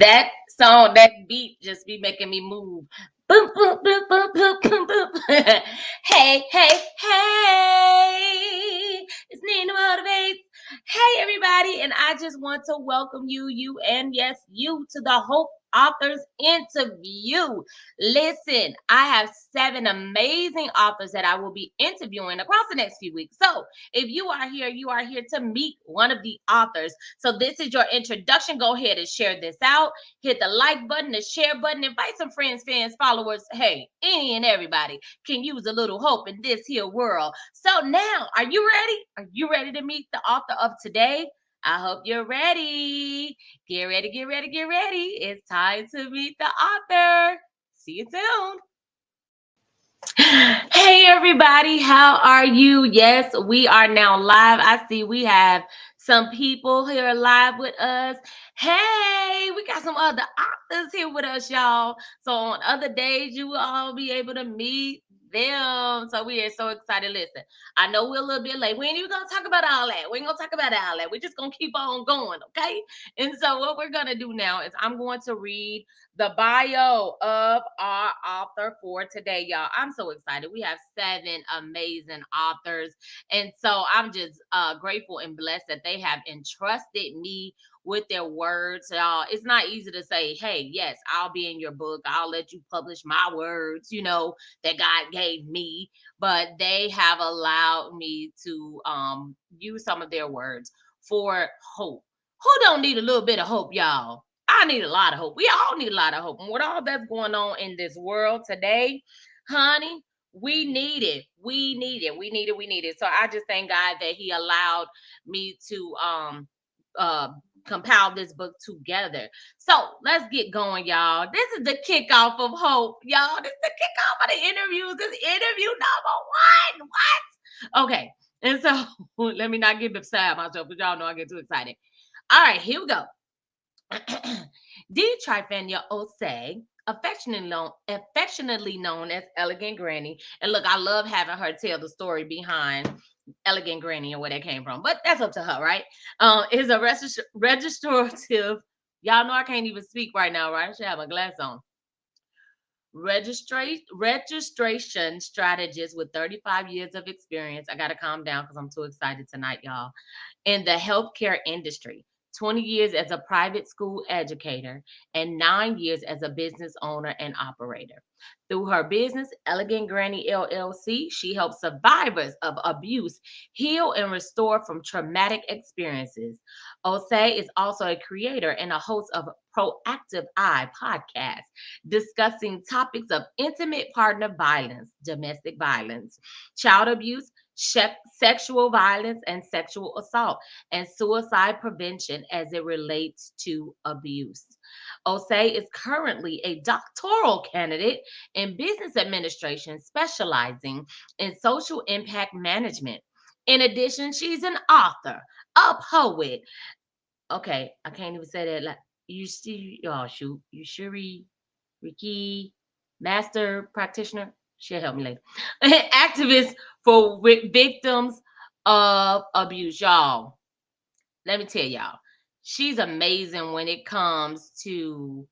That song, that beat just be making me move. Boom, boom, boom, boom, boom, boom, boom. Hey, hey, hey. It's Nina Motivates. Hey, everybody. And I just want to welcome you, and yes, you to the Hope Authors interview. Listen, I have 7 amazing authors that I will be interviewing across the next few weeks. So if you are here to meet one of the authors. So this is your introduction. Go ahead and share this out. Hit the like button, the share button, invite some friends, fans, followers. Hey, any and everybody can use a little hope in this here world. So now, are you ready? Are you ready to meet the author of today? I hope you're ready. Get ready, get ready, get ready. It's time to meet the author. See you soon. Hey everybody, how are you? Yes, we are now live. I see we have some people here live with us. Hey, we got some other authors here with us, y'all. So on other days, you will all be able to meet them. So we are so excited. Listen, I know we're a little bit late. We ain't even gonna talk about all that. We ain't gonna talk about all that. We're just gonna keep on going, okay? And so what we're gonna do now is I'm going to read the bio of our author for today, y'all. I'm so excited. We have 7 amazing authors. And so I'm just grateful and blessed that they have entrusted me with their words, y'all. It's not easy to say, hey, yes, I'll be in your book. I'll let you publish my words, that God gave me. But they have allowed me to use some of their words for hope. Who don't need a little bit of hope, y'all? I need a lot of hope. We all need a lot of hope. And with all that's going on in this world today, honey, we need it. We need it. We need it. We need it. So I just thank God that He allowed me to uh compile this book together. So let's get going, y'all. This is the kickoff of hope, y'all. This is the kickoff of the interviews. This interview number 1. What? Okay. And so let me not get beside myself, because y'all know I get too excited. All right, here we go. Dear Trifanya Osei, affectionately known as Elegant Granny. And look, I love having her tell the story behind Elegant Granny and where that came from. But that's up to her, right? Is a registrative. Y'all know I can't even speak right now, right? I should have my glass on. Registration strategist with 35 years of experience. I got to calm down because I'm too excited tonight, y'all. In the healthcare industry, 20 years as a private school educator, and 9 years as a business owner and operator. Through her business, Elegant Granny LLC, she helps survivors of abuse heal and restore from traumatic experiences. Osei is also a creator and a host of Proactive Eye podcast, discussing topics of intimate partner violence, domestic violence, child abuse, sexual violence, and sexual assault, and suicide prevention as it relates to abuse. Osei is currently a doctoral candidate in business administration, specializing in social impact management. In addition, she's an author, a poet. Okay, I can't even say that. Like, you see, oh shoot, you Shuri, Ricky, master practitioner. She'll help me later. Activist for victims of abuse, y'all. Let me tell y'all, she's amazing when it comes to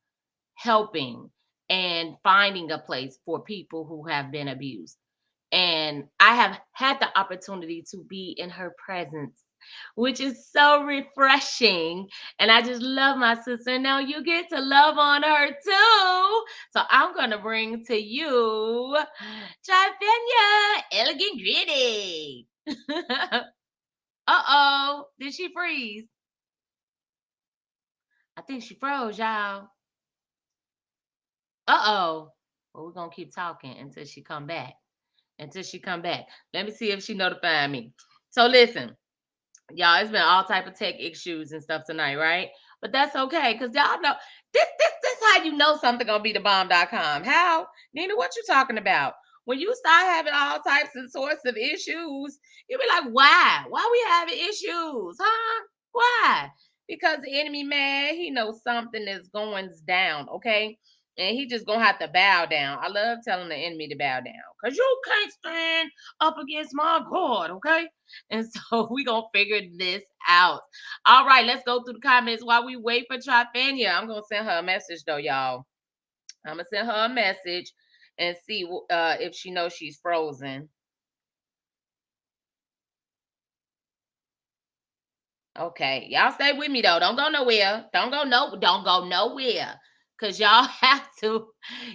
helping and finding a place for people who have been abused. And I have had the opportunity to be in her presence, which is so refreshing. And I just love my sister. Now you get to love on her too. So I'm going to bring to you Trifanya Elegant Gritty. Uh-oh. Did she freeze? I think she froze, y'all. Uh-oh. Well, we're going to keep talking until she come back. Let me see if she notified me. So listen, y'all, it's been all type of tech issues and stuff tonight, right? But that's okay, because y'all know this how you know something gonna be the bomb.com. How? Nina, what you talking about? When you start having all types and sorts of issues, you'll be like, why? Why we having issues? Huh? Why? Because the enemy, man, he knows something is going down, okay? And he just gonna have to bow down. I love telling the enemy to bow down because you can't stand up against my God, okay? And so we gonna figure this out. All right, let's go through the comments while we wait for Trifanya. I'm gonna send her a message though, y'all. I'm gonna send her a message and see if she knows she's frozen. Okay, y'all stay with me though. Don't go nowhere. Don't go nowhere. Cause y'all have to,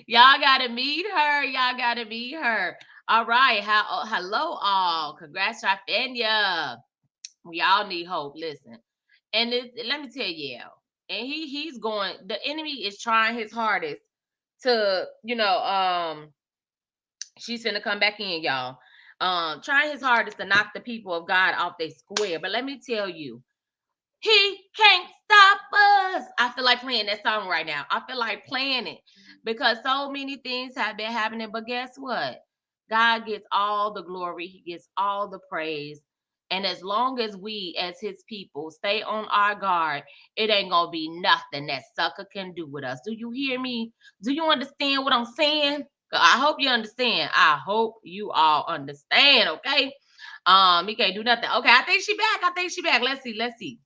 y'all gotta meet her. Y'all gotta meet her. All right. Hello all. Congrats, Trifania. We all need hope. Listen. And let me tell you, and he's going, the enemy is trying his hardest to, she's gonna come back in, y'all. Trying his hardest to knock the people of God off their square. But let me tell you, he can't stop us. I feel like playing that song right now. I feel like playing it because so many things have been happening. But guess what? God gets all the glory, He gets all the praise. And as long as we, as His people, stay on our guard, it ain't gonna be nothing that sucker can do with us. Do you hear me? Do you understand what I'm saying? I hope you understand. I hope you all understand, okay? He can't do nothing. Okay, I think she back. I think she back. Let's see. Let's see.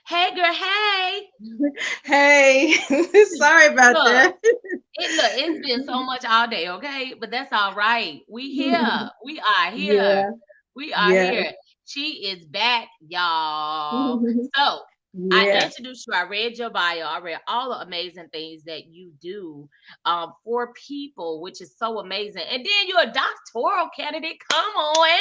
Hey girl, hey. Hey, sorry about Look, that. it's been so much all day, okay? But that's all right. We here. We are here. Yeah, We are yeah, here. She is back, y'all. So I yeah, introduced you. I read your bio. I read all the amazing things that you do for people, which is so amazing. And then you're a doctoral candidate. Come on.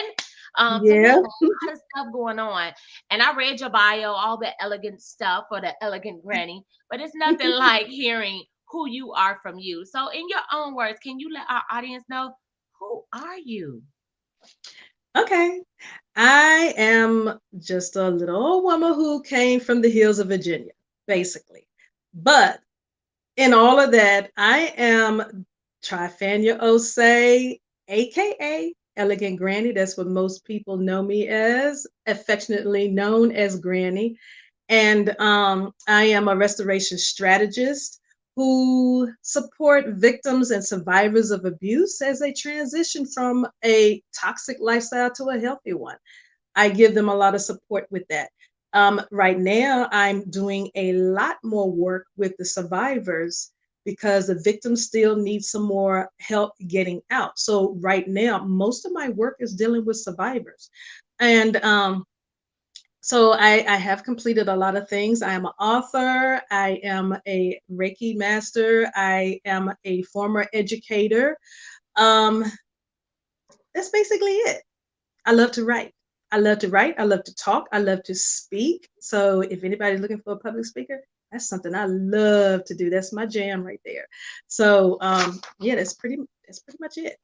So you yeah. have a lot of stuff going on. And I read your bio, all the elegant stuff for the elegant granny, but it's nothing like hearing who you are from you. So, in your own words, can you let our audience know who are you? Okay. I am just a little old woman who came from the hills of Virginia, basically. But in all of that, I am Trifanya Osei, aka Elegant Granny. That's what most people know me as, affectionately known as Granny. And I am a restoration strategist who support victims and survivors of abuse as they transition from a toxic lifestyle to a healthy one. I give them a lot of support with that. Right now, I'm doing a lot more work with the survivors because the victims still need some more help getting out. So, right now, most of my work is dealing with survivors. And so I have completed a lot of things. I am an author. I am a Reiki master. I am a former educator. Um, that's basically it. I love to write. I love to write. I love to talk. I love to speak. So if anybody's looking for a public speaker, that's something I love to do. That's my jam right there. So yeah, that's pretty much it.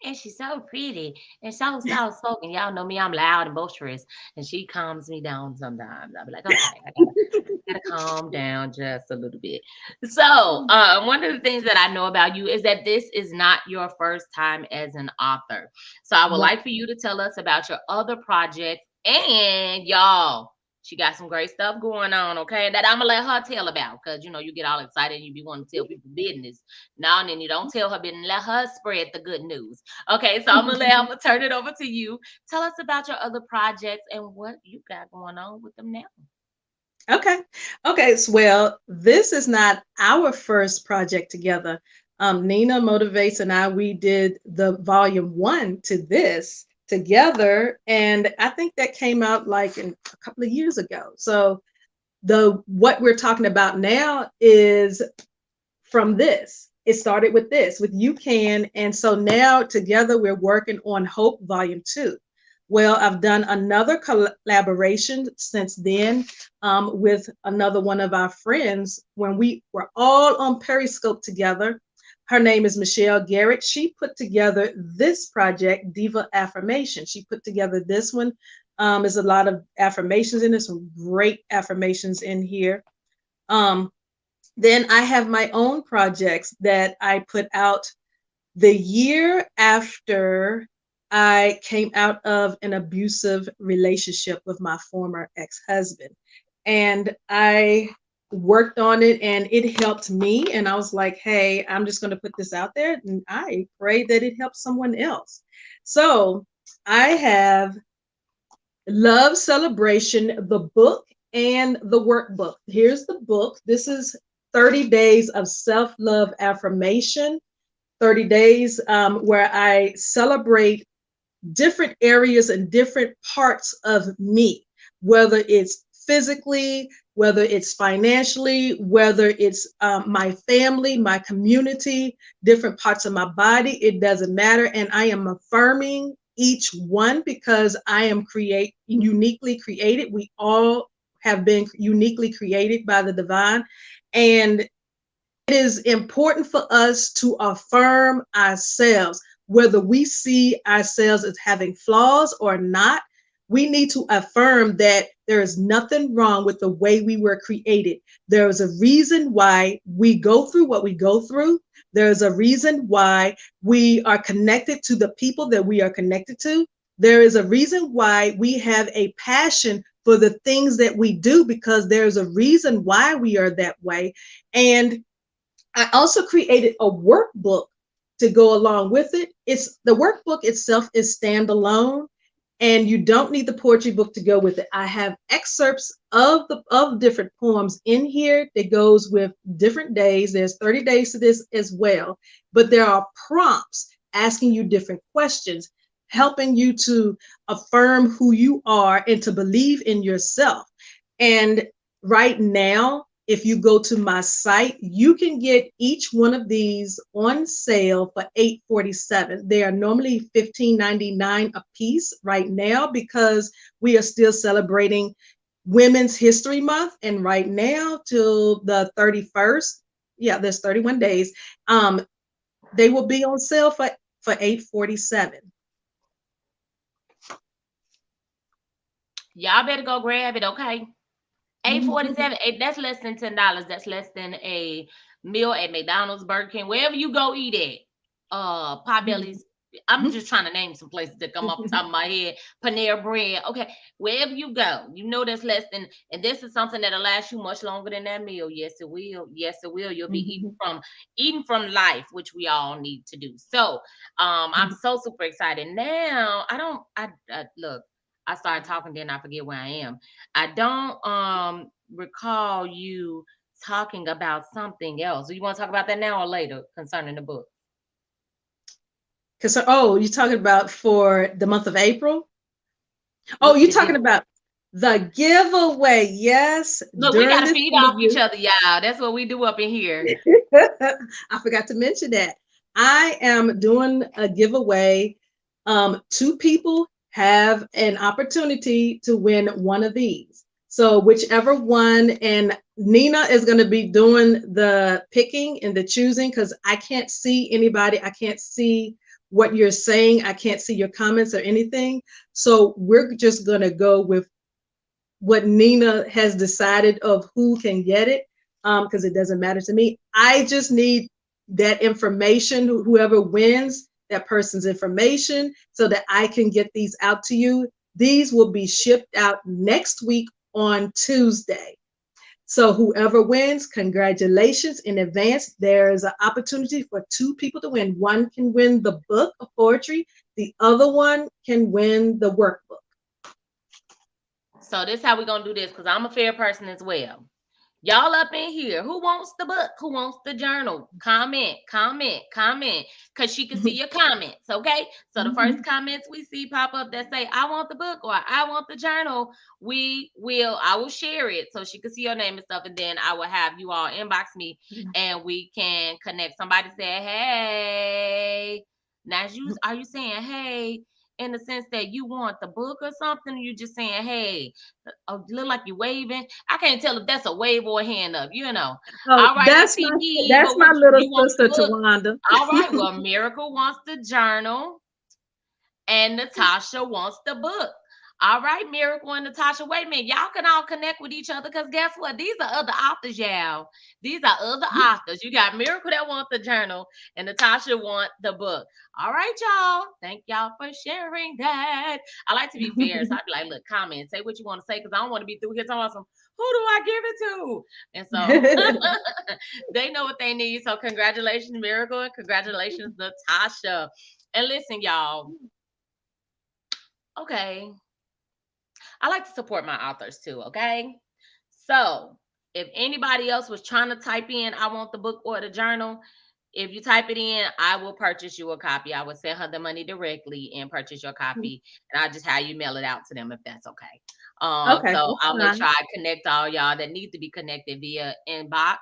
And she's so pretty and so soft spoken. Y'all know me, I'm loud and boisterous, and she calms me down sometimes. I'll be like, okay, I gotta calm down just a little bit. So, one of the things that I know about you is that this is not your first time as an author. So, I would Right. like for you to tell us about your other projects. And y'all, she got some great stuff going on, okay? That I'm gonna let her tell about because you get all excited and you be wanting to tell people business. No, and then you don't tell her business, let her spread the good news. Okay, so I'm gonna turn it over to you. Tell us about your other projects and what you got going on with them now. Okay. Okay. Well, this is not our first project together. Nina Motivates and I, we did the volume 1 to this together. And I think that came out like a couple of years ago. So the what we're talking about now is from this. It started with this, with You Can. And so now together we're working on Hope Volume 2. Well, I've done another collaboration since then with another one of our friends when we were all on Periscope together. Her name is Michelle Garrett. She put together this project, Diva Affirmation. She put together this one. There's a lot of affirmations in it, some great affirmations in here. Um, then I have my own projects that I put out the year after I came out of an abusive relationship with my former ex husband. And I worked on it and it helped me. And I was like, hey, I'm just going to put this out there. And I pray that it helps someone else. So I have Love Celebration, the book and the workbook. Here's the book. This is 30 days of self love affirmation, 30 days where I celebrate different areas and different parts of me, whether it's physically, whether it's financially, whether it's my family, my community, different parts of my body. It doesn't matter. And I am affirming each one because I am uniquely created. We all have been uniquely created by the divine. And it is important for us to affirm ourselves, whether we see ourselves as having flaws or not. We need to affirm that there is nothing wrong with the way we were created. There is a reason why we go through what we go through. There is a reason why we are connected to the people that we are connected to. There is a reason why we have a passion for the things that we do because there's a reason why we are that way. And I also created a workbook to go along with it. It's the workbook itself is standalone, and you don't need the poetry book to go with it. I have excerpts of different poems in here that goes with different days. There's 30 days to this as well, but there are prompts asking you different questions, helping you to affirm who you are and to believe in yourself. And right now, if you go to my site, you can get each one of these on sale for $8.47. They are normally $15.99 a piece right now because we are still celebrating Women's History Month. And right now till the 31st, yeah, there's 31 days. They will be on sale for $8.47. Y'all better go grab it, okay? 8.47. That's less than $10. That's less than a meal at McDonald's, Burger King, wherever you go eat at. Potbelly's. I'm just trying to name some places that come off the top of my head. Panera Bread. Okay, wherever you go, you know that's less than. And this is something that'll last you much longer than that meal. Yes, it will. Yes, it will. You'll be eating from life, which we all need to do. So, I'm so super excited now. I don't. I look. I started talking, then I forget where I am. I don't recall you talking about something else. Do you want to talk about that now or later concerning the book? Oh, you're talking about for the month of April? Oh, What you're the talking giveaway? about the giveaway. Yes, Look, we during gotta this feed off each interview. other, y'all. That's what we do up in here. I forgot to mention that. I am doing a giveaway. Two people have an opportunity to win one of these. So whichever one, and Nina is going to be doing the picking and the choosing because I can't see anybody. I can't see what you're saying. I can't see your comments or anything. So we're just going to go with what Nina has decided of who can get it, because it doesn't matter to me. I just need that information, whoever wins that person's information, so that I can get these out to you. These will be shipped out next week on Tuesday. So whoever wins, congratulations in advance. There's an opportunity for two people to win. One can win the book of poetry. The other one can win the workbook. So this how we gonna do this because I'm a fair person as well. Y'all up in here, who wants the book? Who wants the journal? Comment, comment, comment, because she can see your comments. Okay. So the first comments we see pop up that say, I want the book or I want the journal, I will share it so she can see your name and stuff. And then I will have you all inbox me and we can connect. Somebody said, hey. Now, are you saying, hey, in the sense that you want the book or something? Or you just saying, hey, look like you waving. I can't tell if that's a wave or a hand up, you know. Oh, All right, Auntie D, that's but my what little you want the sister book? Tawanda. All right, well, Miracle wants the journal and Natasha wants the book. All right, Miracle and Natasha. Wait a minute. Y'all can all connect with each other because guess what? These are other authors, y'all. These are other authors. You got Miracle that wants the journal and Natasha want the book. All right, y'all. Thank y'all for sharing that. I like to be fair. So I'd be like, look, comment, say what you want to say because I don't want to be through here talking about some, do I give it to? And so they know what they need. So congratulations, Miracle, and congratulations, Natasha. And listen, y'all. Okay, I like to support my authors too. Okay, so if anybody else was trying to type in, I want the book or the journal. If you type it in, I will purchase you a copy. I will send her the money directly and purchase your copy, and I'll just have you mail it out to them if that's okay. Okay, So that's I'll make fine. sure I connect all y'all that need to be connected via inbox.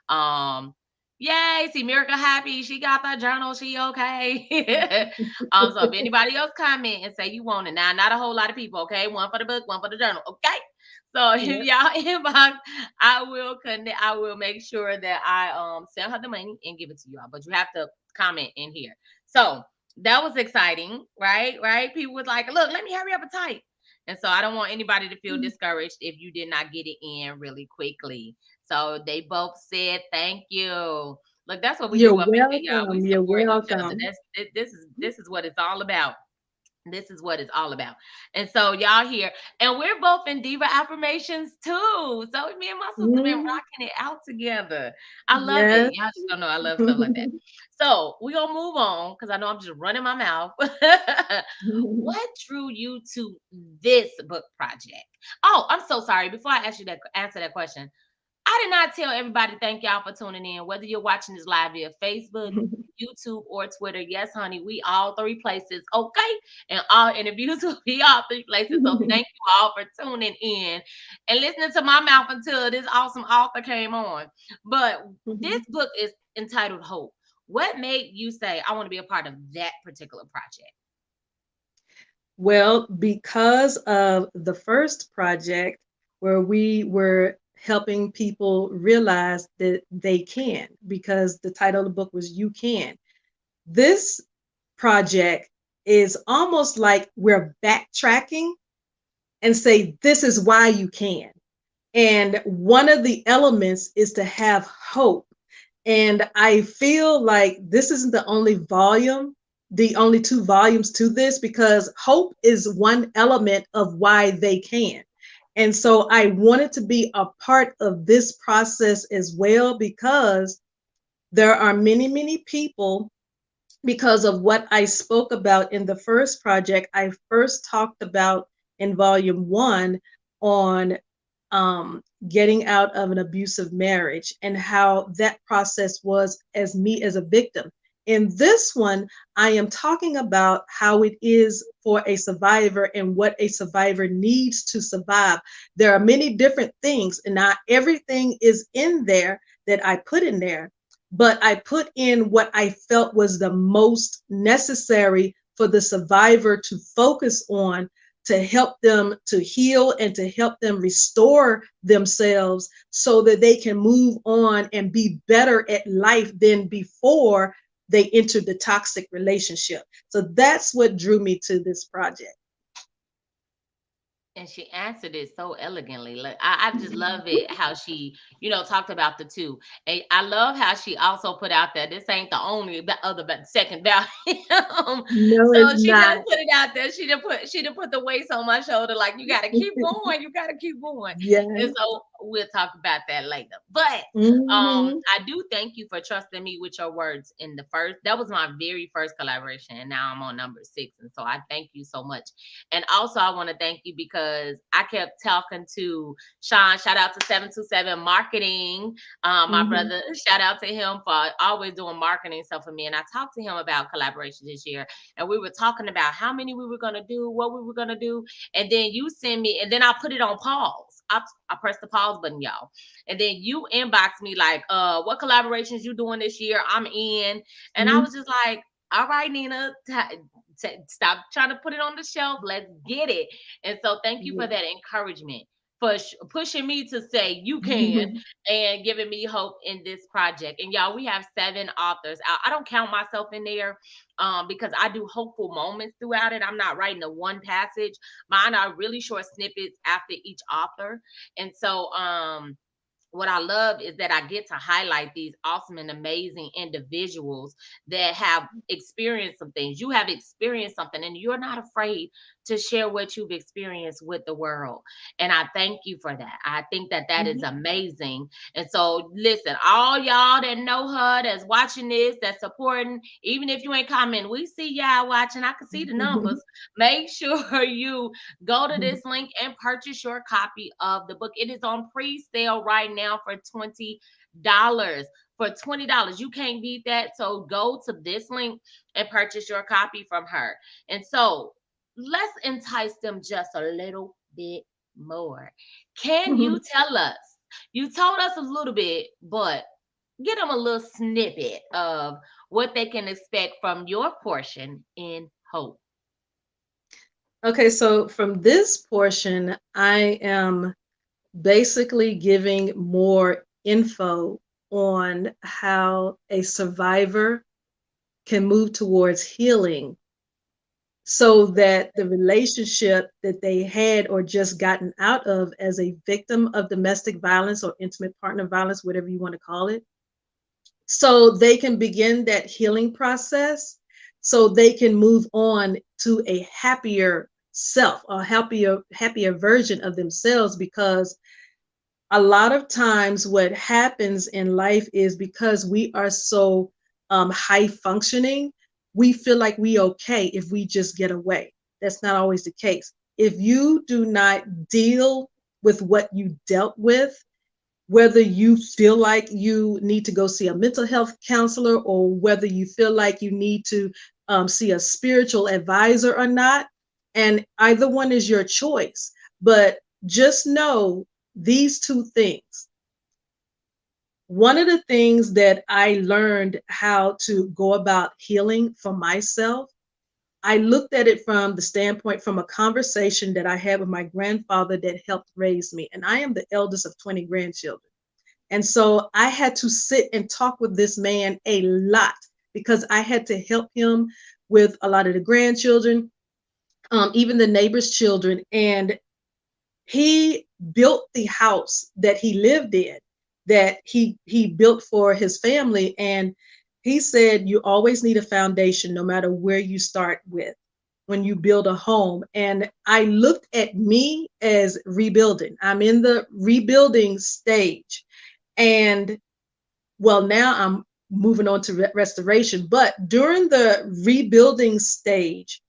Um, Yay! See, Miracle happy. She got that journal. She okay. So if anybody else comment and say you want it, now not a whole lot of people, okay? One for the book, one for the journal, okay? So if Yeah. y'all inbox, I will connect. I will make sure that I send her the money and give it to y'all. But you have to comment in here. So that was exciting, right? Right? People was like, look, let me hurry up and type. And so I don't want anybody to feel discouraged if you did not get it in really quickly. So they both said thank you. Look, that's what we You're do up in here, y'all. We welcome. You're support each other. welcome. This is what it's all about. This is what it's all about. And so y'all here, and we're both in Diva Affirmations too. So me and my sister been Mhm. rocking it out together. I love it. Yes. Y'all just don't know I love stuff like that. So we gonna move on because I know I'm just running my mouth. What drew you to this book project? Oh, I'm so sorry. Before I ask you that answer that question, I did not tell everybody thank y'all for tuning in, whether you're watching this live via Facebook, YouTube, or Twitter. Yes, honey, we all three places, okay? And if YouTube, we all three places. So thank you all for tuning in and listening to my mouth until this awesome author came on. But this book is entitled Hope. What made you say I want to be a part of that particular project? Well, because of the first project where we were helping people realize that they can, because the title of the book was You Can. This project is almost like we're backtracking and say, this is why you can. And one of the elements is to have hope. And I feel like this isn't the only two volumes to this, because hope is one element of why they can. And so I wanted to be a part of this process as well, because there are many, many people, because of what I spoke about in the first project. I first talked about in volume one on getting out of an abusive marriage and how that process was as me as a victim. In this one, I am talking about how it is for a survivor and what a survivor needs to survive. There are many different things, and not everything is in there that I put in there, but I put in what I felt was the most necessary for the survivor to focus on, to help them to heal and to help them restore themselves so that they can move on and be better at life than before they entered the toxic relationship. So that's what drew me to this project. And she answered it so elegantly. Like I just love it how she, talked about the two. And I love how she also put out there this ain't the only other but second value. No, So it's she done not. put it out there. She done put the weights on my shoulder, like you gotta keep going, you gotta keep going. And Yes. so we'll talk about that later. But Hmm. I do thank you for trusting me with your words in the first. That was my very first collaboration, and now I'm on number 6. And so I thank you so much. And also, I want to thank you because I kept talking to Sean. Shout out to 727 Marketing. My Hmm. brother, shout out to him for always doing marketing stuff for me. And I talked to him about collaborations this year. And we were talking about how many we were going to do, what we were going to do. And then you send me, and then I put it on pause. I pressed the pause button, y'all. And then you inbox me like, what collaborations you doing this year? I'm in. And I Hmm. was just like, all right, Nina, stop trying to put it on the shelf. Let's get it. And so, thank you for Yeah. that encouragement, for pushing me to say you can, and giving me hope in this project. And y'all, we have 7 authors. I don't count myself in there, because I do hopeful moments throughout it. I'm not writing a one passage. Mine are really short snippets after each author. And so, what I love is that I get to highlight these awesome and amazing individuals that have experienced some things. You have experienced something, and you're not afraid to share what you've experienced with the world. And I thank you for that. I think that that is Mhm. amazing. And so, listen, all y'all that know her, that's watching this, that's supporting, even if you ain't commenting, we see y'all watching. I can see the numbers. Make sure you go to this link and purchase your copy of the book. It is on pre-sale right now for $20. For $20, you can't beat that. So go to this link and purchase your copy from her. And so let's entice them just a little bit more. Can you tell us? You told us a little bit, but get them a little snippet of what they can expect from your portion in hope. Okay, so from this portion, I am basically giving more info on how a survivor can move towards healing so that the relationship that they had or just gotten out of as a victim of domestic violence or intimate partner violence, whatever you want to call it, so they can begin that healing process so they can move on to a happier self, a happier version of themselves, because a lot of times what happens in life is because we are so high functioning, we feel like we okay if we just get away. That's not always the case. If you do not deal with what you dealt with, whether you feel like you need to go see a mental health counselor or whether you feel like you need to see a spiritual advisor or not, and either one is your choice. But just know these two things. One of the things that I learned how to go about healing for myself, I looked at it from the standpoint from a conversation that I had with my grandfather that helped raise me. And I am the eldest of 20 grandchildren. And so I had to sit and talk with this man a lot because I had to help him with a lot of the grandchildren, even the neighbors' children. And he built the house that he lived in, that he built for his family. And he said, you always need a foundation, no matter where you start with when you build a home. And I looked at me as rebuilding. I'm in the rebuilding stage. And well, now I'm moving on to restoration. But during the rebuilding stage,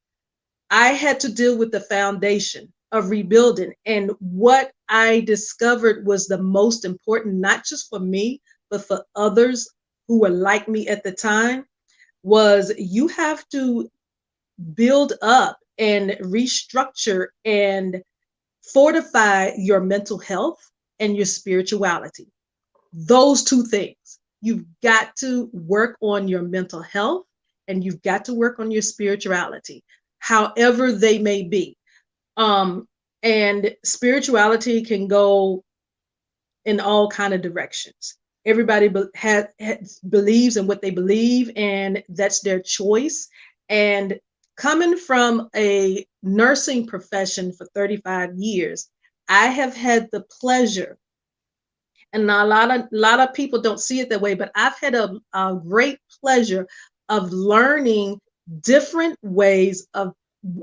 I had to deal with the foundation of rebuilding. And what I discovered was the most important, not just for me, but for others who were like me at the time, was you have to build up and restructure and fortify your mental health and your spirituality. Those two things. You've got to work on your mental health and you've got to work on your spirituality, however they may be. Um, and spirituality can go in all kind of directions. Everybody believes in what they believe, and that's their choice. And coming from a nursing profession for 35 years, I have had the pleasure, and a lot of people don't see it that way, but I've had a great pleasure of learning different ways of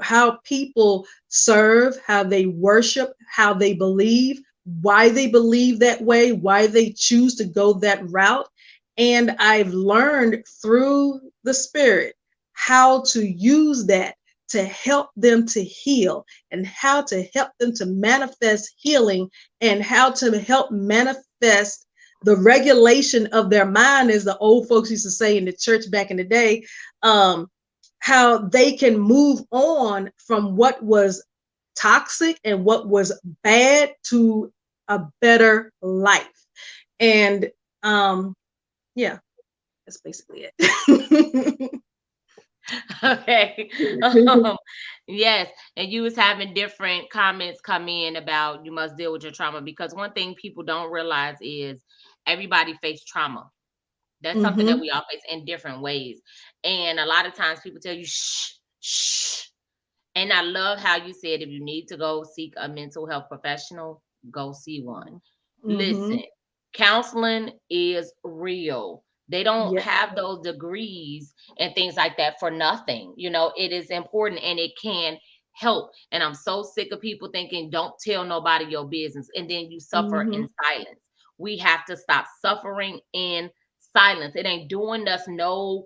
how people serve, how they worship, how they believe, why they believe that way, why they choose to go that route. And I've learned through the Spirit how to use that to help them to heal and how to help them to manifest healing and how to help manifest the regulation of their mind, as the old folks used to say in the church back in the day. How they can move on from what was toxic and what was bad to a better life. And yeah, that's basically it. Okay. Yes. And you was having different comments come in about you must deal with your trauma, because one thing people don't realize is everybody face trauma. That's something that Hmm. we all face in different ways. And a lot of times people tell you, shh, shh. And I love how you said if you need to go seek a mental health professional, go see one. Listen, Hmm. counseling is real. They don't Yeah. have those degrees and things like that for nothing. You know, it is important and it can help. And I'm so sick of people thinking, don't tell nobody your business, and then you suffer Mhm. in silence. We have to stop suffering in silence. It ain't doing us no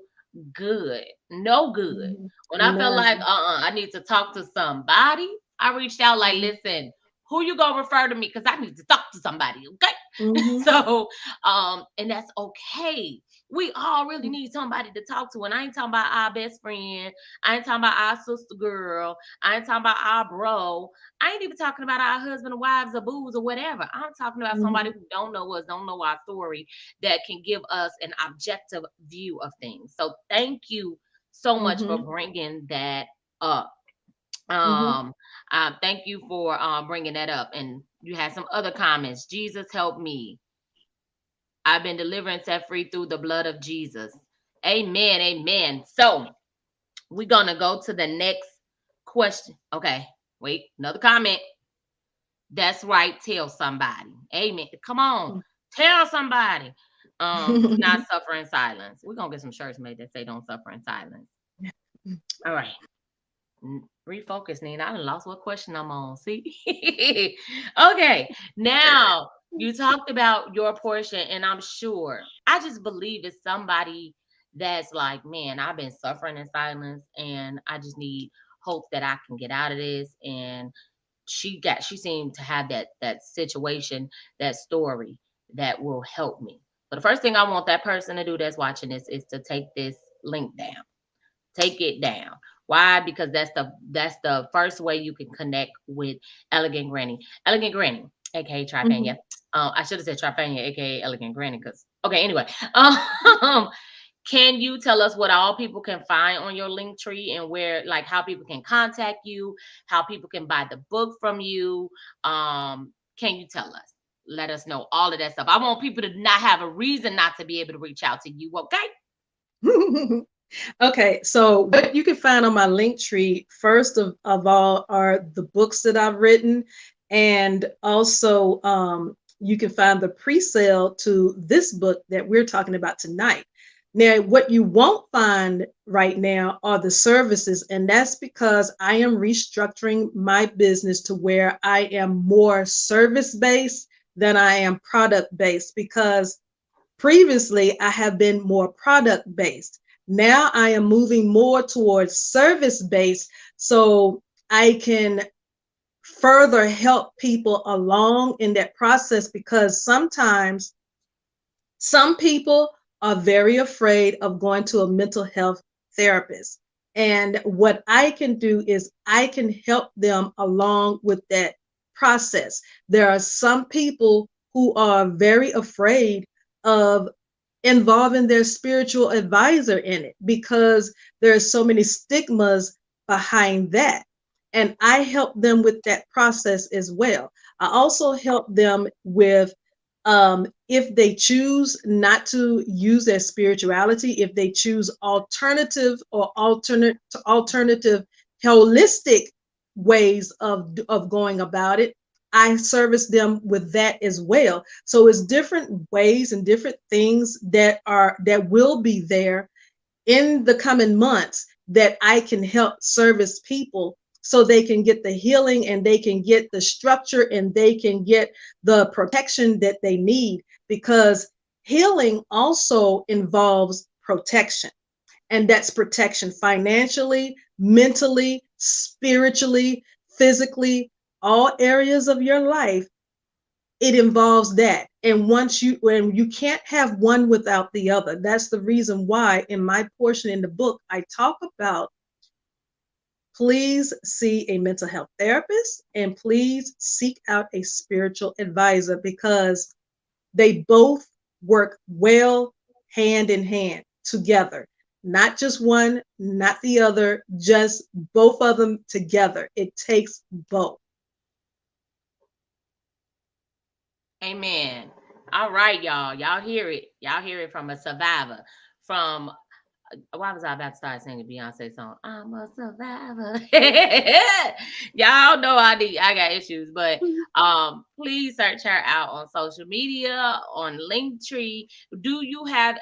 good. No good. Mhm. When I felt like None. I need to talk to somebody, I reached out like, Mhm. listen, who you gonna refer to me? Because I need to talk to somebody, okay? Mhm. So and that's okay. We all really need somebody to talk to. And I ain't talking about our best friend. I ain't talking about our sister girl. I ain't talking about our bro. I ain't even talking about our husband or wives or booze or whatever. I'm talking about somebody Mhm. who don't know us, don't know our story, that can give us an objective view of things. So thank you so much for Mhm. bringing that up. Mhm. Um, thank you for bringing that up. And you had some other comments. Jesus help me. I've been delivered and set free through the blood of Jesus. Amen. Amen. So we're gonna go to the next question. Okay, wait, another comment. That's right. Tell somebody. Amen. Come on, tell somebody. Do not suffer in silence. We're gonna get some shirts made that say "Don't suffer in silence." All right. Refocus, Nina. I done lost what question I'm on. See? Okay. Now you talked about your portion, and I'm sure I just believe it's somebody that's like, man, I've been suffering in silence, and I just need hope that I can get out of this. And she seemed to have that situation, that story that will help me. But the first thing I want that person to do that's watching this is to take this link down. Take it down. Why? Because that's the first way you can connect with Elegant Granny. Elegant Granny, aka Trifanya. Mhm. I should have said Trifanya, aka Elegant Granny, because okay. Anyway, um, can you tell us what all people can find on your link tree, and where, like, how people can contact you, how people can buy the book from you? Can you tell us? Let us know all of that stuff. I want people to not have a reason not to be able to reach out to you. Okay. Okay, so what you can find on my link tree, first of all, are the books that I've written. And also, you can find the pre-sale to this book that we're talking about tonight. Now, what you won't find right now are the services, and that's because I am restructuring my business to where I am more service based than I am product based, because previously, I have been more product based. Now I am moving more towards service based so I can further help people along in that process, because sometimes some people are very afraid of going to a mental health therapist. And what I can do is I can help them along with that process. There are some people who are very afraid of involving their spiritual advisor in it, because there are so many stigmas behind that. And I help them with that process as well. I also help them with, if they choose not to use their spirituality, if they choose alternative holistic ways of going about it, I service them with that as well. So it's different ways and different things that will be there in the coming months that I can help service people so they can get the healing and they can get the structure and they can get the protection that they need, because healing also involves protection, and that's protection financially, mentally, spiritually, physically, all areas of your life. It involves that. And when you can't have one without the other. That's the reason why in my portion in the book I talk about, please see a mental health therapist and please seek out a spiritual advisor, because they both work well hand in hand together. Not just one, not the other, just both of them together. It takes both. Amen. All right, y'all. Y'all hear it. Y'all hear it from a survivor. From why was I about to start singing Beyonce song? I'm a survivor. Y'all know I got issues, but please search her out on social media, on Linktree. Do you have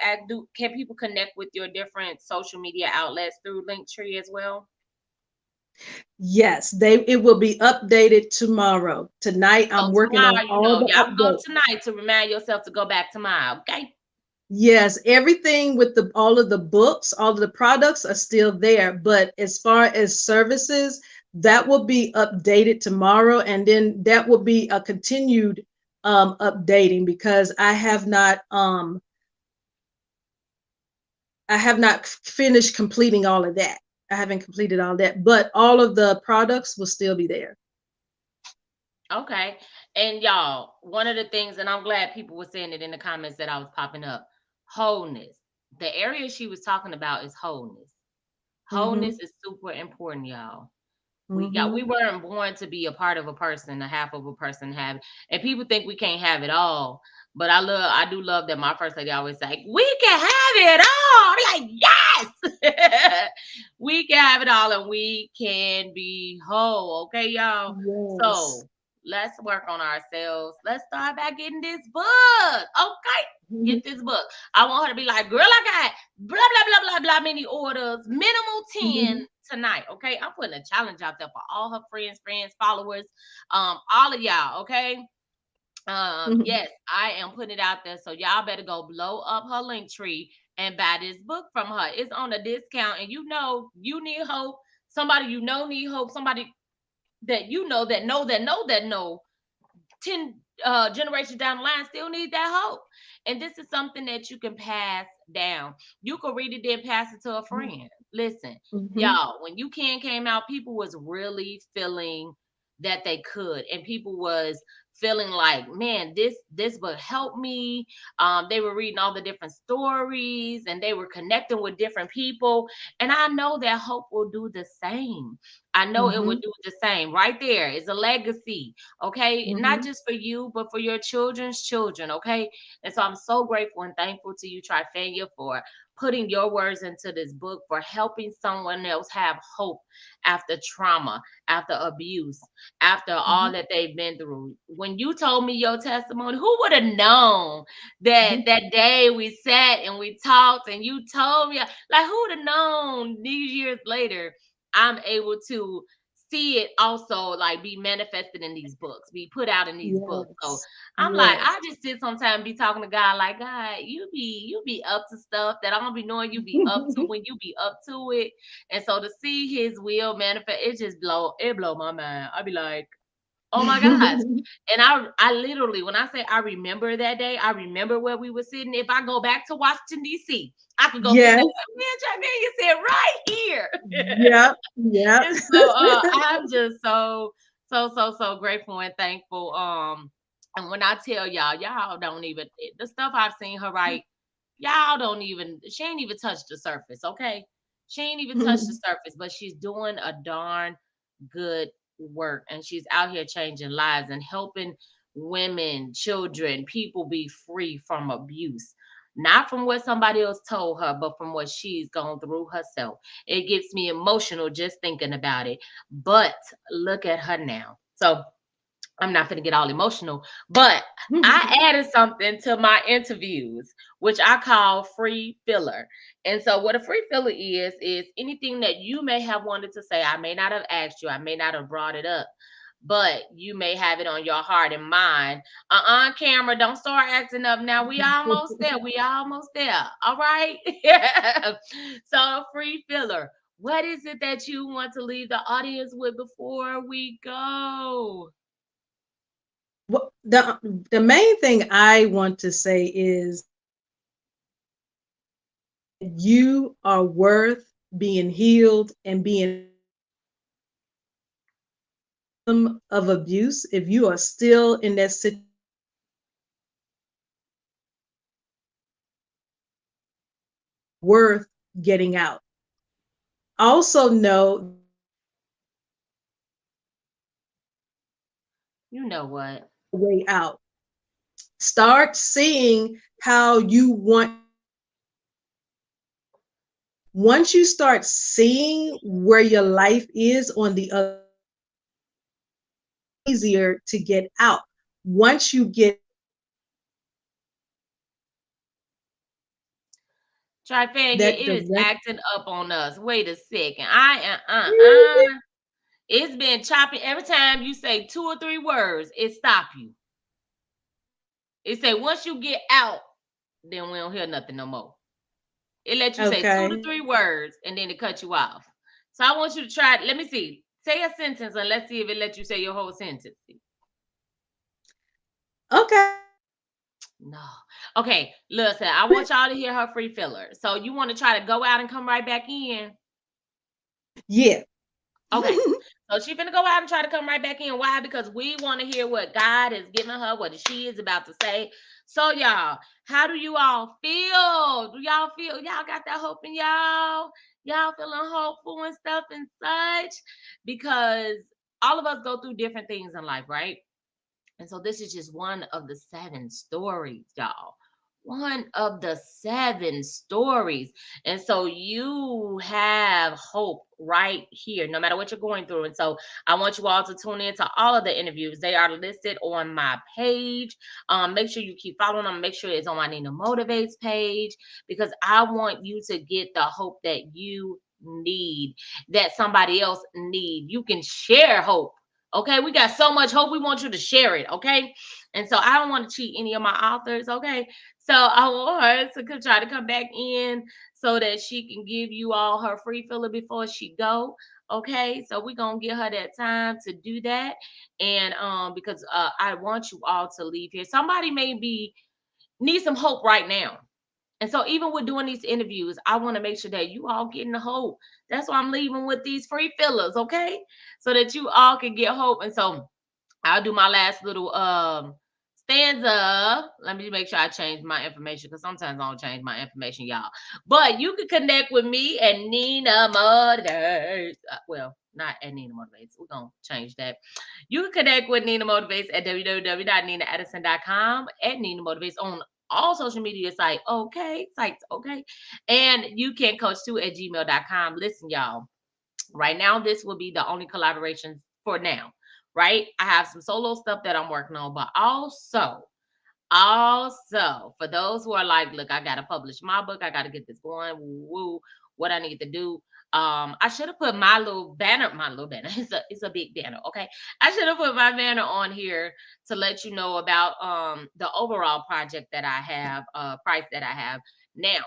can people connect with your different social media outlets through Linktree as well? Yes, they it will be updated tomorrow. Tonight So I'm working on tomorrow, all the y'all go updates. tonight to remind yourself to go back tomorrow. Okay. Yes, everything with the all of the books, all of the products are still there, but as far as services, that will be updated tomorrow, and then that will be a continued updating because I have not finished completing all of that. I haven't completed all that, but all of the products will still be there. Okay. And y'all, one of the things, and I'm glad people were saying it in the comments that I was popping up, wholeness. The area she was talking about is wholeness. Mhm. Wholeness is super important, y'all. We Mhm. weren't born to be a part of a person, a half of a person have, and people think we can't have it all. But I do love that my first lady always say, we can have it all. I'm like, yes, we can have it all and we can be whole. Okay, y'all. Yes. So let's work on ourselves. Let's start by getting this book. Okay. Get Mhm. this book. I want her to be like, girl, I got blah blah blah blah blah many orders, minimal 10 Mhm. tonight. Okay. I'm putting a challenge out there for all her friends, followers, all of y'all. Okay. Mhm. Yes, I am putting it out there. So y'all better go blow up her link tree and buy this book from her. It's on a discount, and you know you need hope. Somebody you know need hope. Somebody that you know that know that know that know 10 generations down the line still need that hope. And this is something that you can pass down. You could read it, then pass it to a friend. Listen, Mhm. y'all, when you came out, people was really feeling that they could, and people was feeling like, man, this book helped me. They were reading all the different stories and they were connecting with different people. And I know that hope will do the same. I know it would Mhm. do the same. Right there is a legacy, okay? Not Mhm. just for you, but for your children's children, okay? And so I'm so grateful and thankful to you, Trifanya, for putting your words into this book, for helping someone else have hope after trauma, after abuse, after all Mhm. that they've been through. When you told me your testimony, who would have known that Mhm. that day we sat and we talked and you told me, like, who would have known these years later I'm able to see it also like be manifested in these books, be put out in these books. So Yes. I'm like, Yes. I just sit sometimes and be talking to God like, God, you be up to stuff that I don't be knowing you be up to when you be up to it. And so to see his will manifest, it blow my mind. I be like, oh my gosh. And I literally, when I say I remember that day, I remember where we were sitting. If I go back to Washington, D.C., I could go sit there Yes. and say, man, you sit right here. Yep. Yep. And so I'm just so grateful and thankful. And when I tell y'all don't even the stuff I've seen her write, y'all don't even she ain't even touched the surface, okay? She ain't even touched the surface, but she's doing a darn good work and she's out here changing lives and helping women, children, people be free from abuse. Not from what somebody else told her, but from what she's gone through herself. It gets me emotional just thinking about it. But look at her now. So I'm not going to get all emotional, but I added something to my interviews, which I call free filler. And so, what a free filler is anything that you may have wanted to say. I may not have asked you, I may not have brought it up, but you may have it on your heart and mind. Camera, don't start acting up now. We almost there. We almost there. All right. Yeah. So, free filler. What is it that you want to leave the audience with before we go? Well, the main thing I want to say is you are worth being healed and being of abuse. If you are still in that situation, worth getting out. Also know You know what? the way out. Start seeing how you want. Once you start seeing where your life is on the other, easier to get out. Once you get Trifania, that it is direct, acting up on us. Wait a second. I am. It's been choppy. Every time you say 2 or 3 words, it stop you. It say once you get out, then we don't hear nothing no more. It let you say two to Okay. three words and then it cut you off. So I want you to try it. Let me see. Say a sentence and let's see if it lets you say your whole sentence. Okay. No. Okay, listen, I want y'all to hear her free filler. So you want to try to go out and come right back in? Yeah. Okay. So she finna go out and try to come right back in. Why? Because we want to hear what God is giving her, what she is about to say. So y'all, how do you all feel? Do y'all feel y'all got that hope in y'all? Y'all feeling hopeful and stuff and such? Because all of us go through different things in life, right? And so this is just one of the 7 stories, y'all. One of the 7 stories. And so you have hope right here, no matter what you're going through. And so I want you all to tune in to all of the interviews. They are listed on my page. Make sure you keep following them. Make sure it's on my Nina Motivates page because I want you to get the hope that you need, that somebody else need. You can share hope. Okay, we got so much hope. We want you to share it. Okay, and so I don't want to cheat any of my authors. Okay, so I want her to try to come back in so that she can give you all her free filler before she go. Okay, so we're gonna give her that time to do that, and because I want you all to leave here. Somebody may be need some hope right now. And so even with doing these interviews, I want to make sure that you all getting the hope. That's why I'm leaving with these free fillers, okay? So that you all can get hope. And so I'll do my last little stanza. Let me make sure I change my information because sometimes I don't change my information, y'all. But you can connect with me at Nina Motivates. Well, not at Nina Motivates. We're gonna change that. You can connect with Nina Motivates at www.ninaedison.com, at Nina Motivates on all social media sites, okay? And you can coach too at gmail.com. Listen, y'all. Right now, this will be the only collaboration for now, right? I have some solo stuff that I'm working on, but also, for those who are like, look, I gotta publish my book, I gotta get this going, woo, what I need to do. I should have put my little banner. It's a big banner, okay. I should have put my banner on here to let you know about the overall project that I have, price that I have now.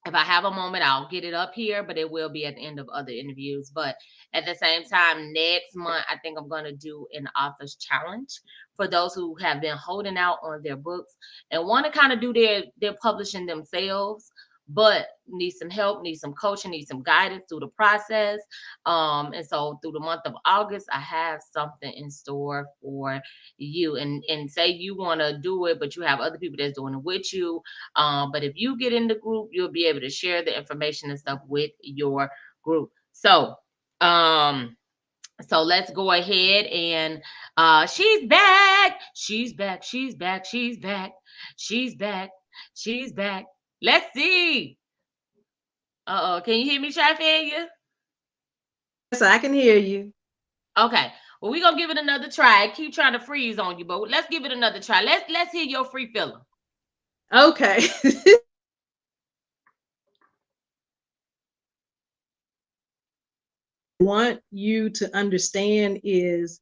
If I have a moment, I'll get it up here, but it will be at the end of other interviews. But at the same time, next month, I think I'm going to do an author's challenge for those who have been holding out on their books and want to kind of do their publishing themselves, but need some help, need some coaching, need some guidance through the process. And so through the month of August, I have something in store for you. And say you want to do it, but you have other people that's doing it with you, but if you get in the group, you'll be able to share the information and stuff with your group. Um, so let's go ahead and she's back. She's back. She's back. She's back. She's back. She's back. Let's see. Uh-oh. Can you hear me, Trifanya? Yes, I can hear you. Okay. Well, we're gonna give it another try. I keep trying to freeze on you, but let's give it another try. Let's hear your free filler. Okay. Want you to understand is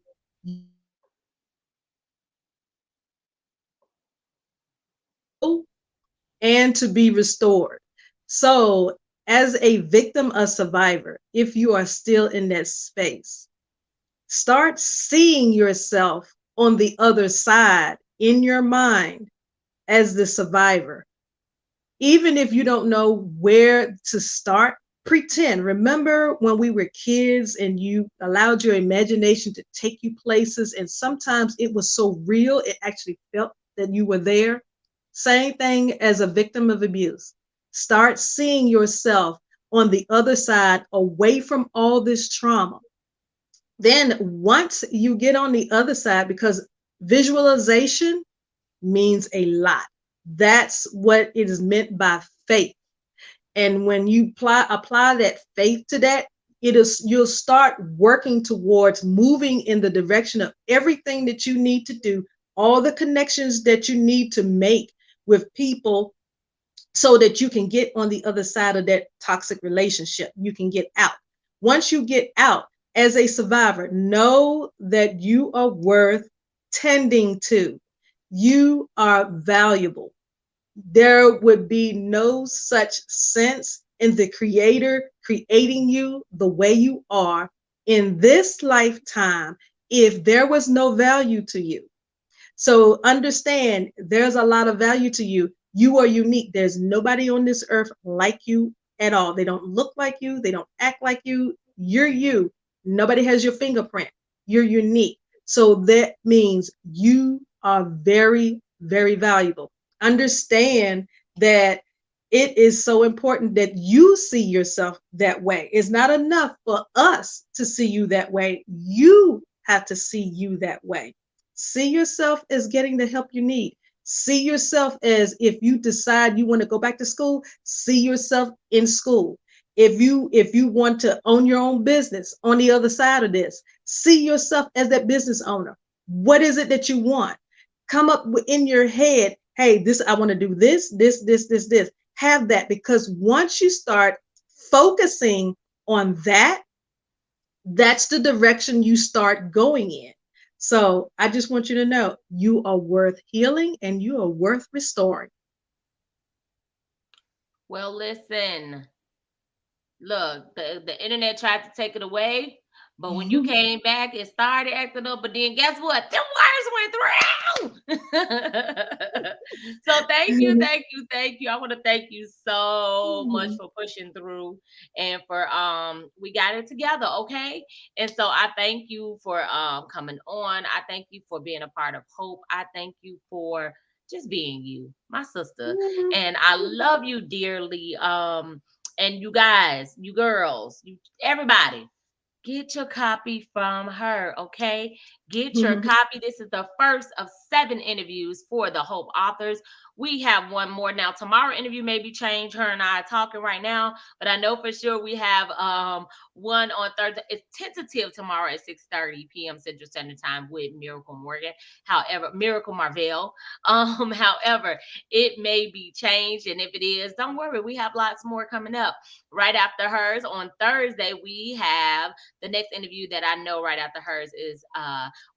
and to be restored. So, as a victim, a survivor, if you are still in that space, start seeing yourself on the other side in your mind as the survivor. Even if you don't know where to start, pretend. Remember when we were kids and you allowed your imagination to take you places, and sometimes it was so real, it actually felt that you were there? Same thing as a victim of abuse. Start seeing yourself on the other side, away from all this trauma. Then, once you get on the other side, because visualization means a lot. That's what it is meant by faith. And when you apply that faith to that, it is you'll start working towards moving in the direction of everything that you need to do, all the connections that you need to make with people so that you can get on the other side of that toxic relationship. You can get out. Once you get out, as a survivor, know that you are worth tending to. You are valuable. There would be no such sense in the Creator creating you the way you are in this lifetime if there was no value to you. So understand there's a lot of value to you. You are unique. There's nobody on this earth like you at all. They don't look like you, they don't act like you. You're you. Nobody has your fingerprint. You're unique. So that means you are very, very valuable. Understand that it is so important that you see yourself that way. It's not enough for us to see you that way. You have to see you that way. See yourself as getting the help you need. See yourself as, if you decide you want to go back to school, see yourself in school. If you want to own your own business on the other side of this, see yourself as that business owner. What is it that you want? Come up in your head, hey, this, I want to do this. Have that, because once you start focusing on that, that's the direction you start going in. So I just want you to know you are worth healing and you are worth restoring. Well, listen, look, the internet tried to take it away, but when you came back, it started acting up. But then guess what? Them wires went through. So thank you. I want to thank you so much for pushing through and for we got it together, okay? And so I thank you for coming on. I thank you for being a part of Hope. I thank you for just being you, my sister. And I love you dearly. And you guys, you girls, you everybody, get your copy from her, okay? Get your copy. This is the first of 7 interviews for the Hope authors. We have one more now. Tomorrow interview maybe change. Her and I are talking right now, but I know for sure we have one on Thursday. It's tentative tomorrow at 6:30 p.m. Central Standard Time with Miracle Morgan. However, Miracle Marvell. However, it may be changed, and if it is, don't worry. We have lots more coming up. Right after hers on Thursday, we have the next interview that I know right after hers is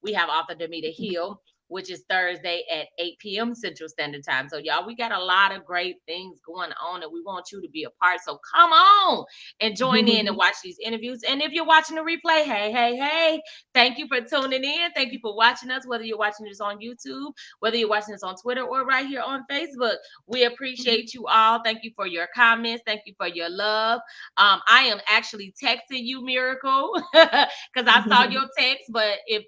we have author Demita Hill, which is Thursday at 8 p.m. Central Standard Time. So y'all, we got a lot of great things going on and we want you to be a part. So come on and join in and watch these interviews. And if you're watching the replay, hey, thank you for tuning in. Thank you for watching us, whether you're watching this on YouTube, whether you're watching this on Twitter or right here on Facebook. We appreciate you all. Thank you for your comments. Thank you for your love. I am actually texting you, Miracle, because I saw your text. But if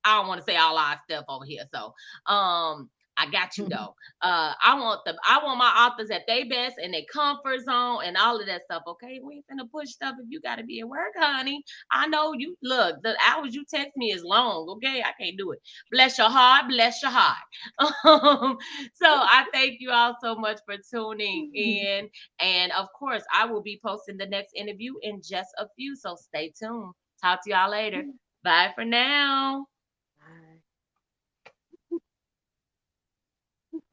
I don't want to say all our stuff over here, so I got you though. I want my authors at their best and their comfort zone and all of that stuff. Okay, we ain't finna push stuff if you gotta be at work, honey. I know you. Look, the hours you text me is long. Okay, I can't do it. Bless your heart. Bless your heart. So I thank you all so much for tuning in. And of course, I will be posting the next interview in just a few. So stay tuned. Talk to y'all later. Bye for now.